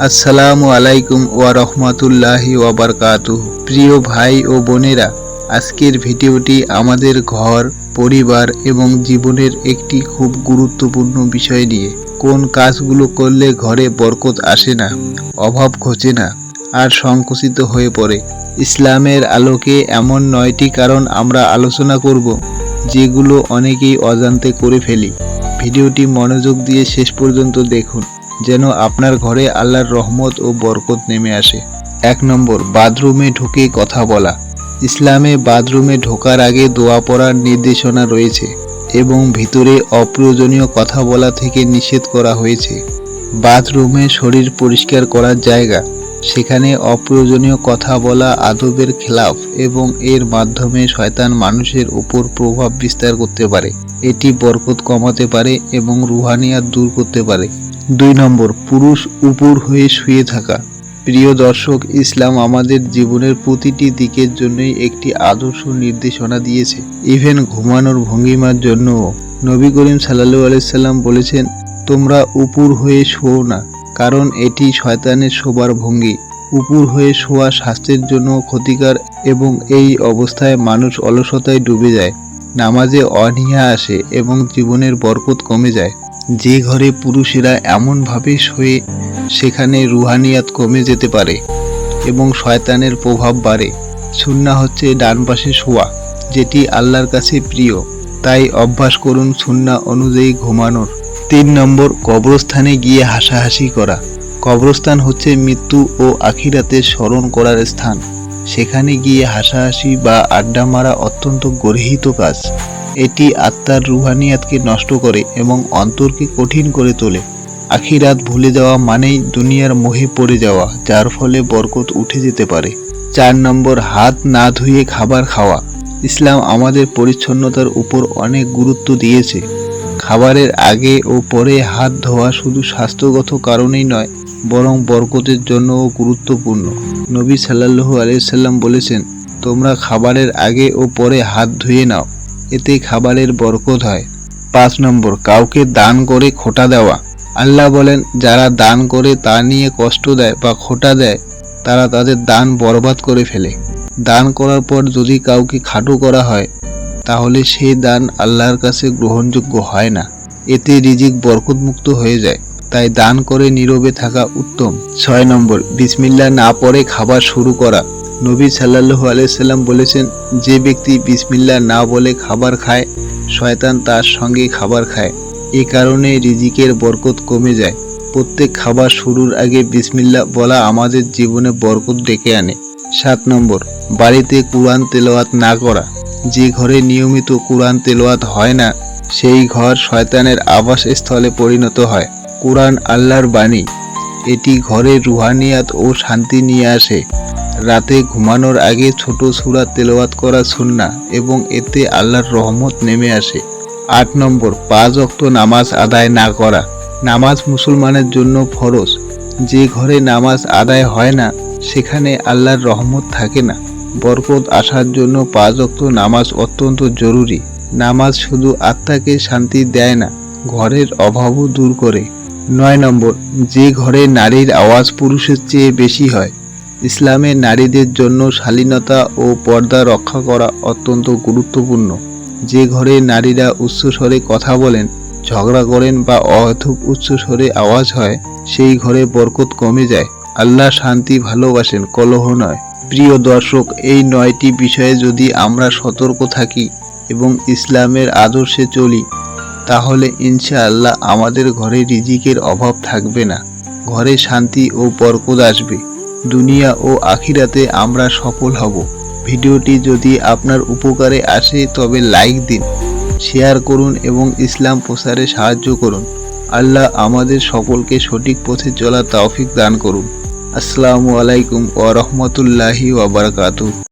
আসসালামু আলাইকুম ওয়া রাহমাতুল্লাহি ওয়া বারাকাতুহু। প্রিয় ভাই ও বোনেরা, আজকের ভিডিওটি আমাদের ঘর, পরিবার এবং জীবনের একটি খুব গুরুত্বপূর্ণ বিষয় নিয়ে। কোন কাজগুলো করলে ঘরে বরকত আসে না, অভাব ঘোচে না আর সংকুচিত হয়ে পড়ে। ইসলামের আলোকে এমন 9টি কারণ আমরা আলোচনা করব, যেগুলো অনেকেই অজান্তে করে ফেলি। ভিডিওটি মনোযোগ দিয়ে শেষ পর্যন্ত দেখুন, যেন আপনার ঘরে আল্লাহর রহমত ও বরকত নেমে আসে। 1 নম্বর, বাথরুমে ঢুকে কথা বলা। ইসলামে বাথরুমে ঢোকার আগে দোয়া পড়ার নির্দেশনা রয়েছে এবং ভিতরে অপ্রয়োজনীয় কথা বলা থেকে নিষেধ করা হয়েছে। বাথরুমে শরীর পরিষ্কার করার জায়গা, সেখানে অপ্রয়োজনীয় কথা বলা আদবের খেলাফ এবং এর মাধ্যমে শয়তান মানুষের উপর প্রভাব বিস্তার করতে পারে। এটি বরকত কমাতে পারে এবং রুহানিয়াত দূর করতে পারে। 2 নম্বর, পুরুষ উপর হয়ে শুয়ে থাকা। প্রিয় দর্শক, ইসলাম আমাদের জীবনের প্রতিটি দিকের জন্যই একটি আদর্শ নির্দেশনা দিয়েছে, ইভেন ঘুমানোর ভঙ্গিমার জন্যও। নবী করিম সাল্লাল্লাহু আলাইহি সাল্লাম বলেছেন, তোমরা উপর হয়ে শোও না, কারণ এটি শয়তানের শোবার ভঙ্গি। উপর হয়ে শোয়া স্বাস্থ্যের জন্য ক্ষতিকর এবং এই অবস্থায় মানুষ অলসতায় ডুবে যায়, নামাজে অনীহা আসে এবং জীবনের বরকত কমে যায়। যে ঘরে পুরুষেরা এমনভাবে শোয়ে, সেখানে রুহানিয়াত কমে যেতে পারে এবং শয়তানের প্রভাব বাড়ে। সুন্নাহ হচ্ছে ডান পাশে শোয়া, যেটি আল্লাহর কাছে প্রিয়। তাই অভ্যাস করুন সুন্নাহ অনুযায়ী ঘুমানোর। 3 নম্বর, কবরস্থানে গিয়ে হাসাহাসি করা। কবরস্থান হচ্ছে মৃত্যু ও আখিরাতের স্মরণ করার স্থান। সেখানে গিয়ে হাসাহাসি বা আড্ডা মারা অত্যন্ত গর্হিত কাজ। এটি আত্মার রুহানিয়াতকে নষ্ট করে এবং অন্তরকে কঠিন করে তোলে। আখিরাত ভুলে যাওয়া মানেই দুনিয়ার মোহে পড়ে যাওয়া, যার ফলে বরকত উঠে যেতে পারে। 4 নম্বর, হাত না ধুয়ে খাবার খাওয়া। ইসলাম আমাদের পরিচ্ছন্নতার উপর অনেক গুরুত্ব দিয়েছে। খাবারের আগে ও পরে হাত ধোয়া শুধু স্বাস্থ্যগত কারণেই নয়, বরং বরকতের জন্যও গুরুত্বপূর্ণ। নবী সাল্লাল্লাহু আলাইহি সাল্লাম বলেছেন, তোমরা খাবারের আগে ও পরে হাত ধুয়ে নাও, এতে খাবারের বরকত হয়। 5 নম্বর, কাউকে দান করে খোঁটা দেওয়া। আল্লাহ বলেন, যারা দান করে তা নিয়ে কষ্ট দেয় বা খোঁটা দেয়, তারা তাদের দান বরবাদ করে ফেলে। দান করার পর যদি কাউকে খাটো করা হয়, তাহলে সেই দান আল্লাহর কাছে গ্রহণযোগ্য হয় না। এতে রিজিক বরকতমুক্ত হয়ে যায়। তাই দান করে নীরবে থাকা উত্তম। 6 নম্বর, বিসমিল্লাহ না পড়ে খাবার শুরু করা। নবী সাল্লাল্লাহু আলাইহি সাল্লাম বলেছেন, যে ব্যক্তি বিসমিল্লাহ না বলে খাবার খায়, শয়তান তার সঙ্গে খাবার খায়। এ কারণে রিজিকের বরকত কমে যায়। প্রত্যেক খাবার শুরুর আগে বিসমিল্লাহ বলা আমাদের জীবনে বরকত ডেকে আনে। 7 নম্বর, বাড়িতে কুরআন তেলাওয়াত না করা। যে ঘরে নিয়মিত কুরআন তেলাওয়াত হয় না, সেই ঘর শয়তানের আবাসস্থলে পরিণত হয়। কুরআন আল্লাহর বাণী, এটি ঘরে রুহানিয়াত ও শান্তি নিয়ে আসে। রাতে ঘুমানোর আগে ছোট সূরা তেলাওয়াত করা সুন্নাহ এবং এতে আল্লাহর রহমত নেমে আসে। 8 নম্বর, 5 ওয়াক্ত নামাজ আদায় না করা। নামাজ মুসলমানের জন্য ফরজ। যে ঘরে নামাজ আদায় হয় না, সেখানে আল্লাহর রহমত থাকে না। বরকত আসার জন্য 5 ওয়াক্ত নামাজ অত্যন্ত জরুরি। নামাজ শুধু আত্মাকে শান্তি দেয় না, ঘরের অভাবও দূর করে। 9 নম্বর, যে ঘরে নারীর আওয়াজ পুরুষের চেয়ে বেশি হয়। ইসলামে নারীদের জন্য শালীনতা ও পর্দা রক্ষা করা অত্যন্ত গুরুত্বপূর্ণ। যে ঘরে নারীরা উচ্চস্বরে কথা বলেন, ঝগড়া করেন বা অহেতুক উচ্চস্বরে আওয়াজ হয়, সেই ঘরে বরকত কমে যায়। আল্লাহ শান্তি ভালোবাসেন, কলহ নয়। প্রিয় দর্শক, এই 9টি বিষয়ে যদি আমরা সতর্ক থাকি এবং ইসলামের আদর্শে চলি, তাহলে ইনশাআল্লাহ আমাদের ঘরে রিজিকের অভাব থাকবে না, ঘরে শান্তি ও বরকত আসবে। দুনিয়া ও আখিরাতে আমরা সফল হব। ভিডিওটি যদি আপনার উপকারে আসে তবে লাইক দিন, শেয়ার করুন এবং ইসলাম প্রচারে সাহায্য করুন। আল্লাহ আমাদের সকলকে সঠিক পথে চলার তৌফিক দান করুন। আসসালামু আলাইকুম ওয়া রাহমাতুল্লাহি ওয়া বারাকাতুহু।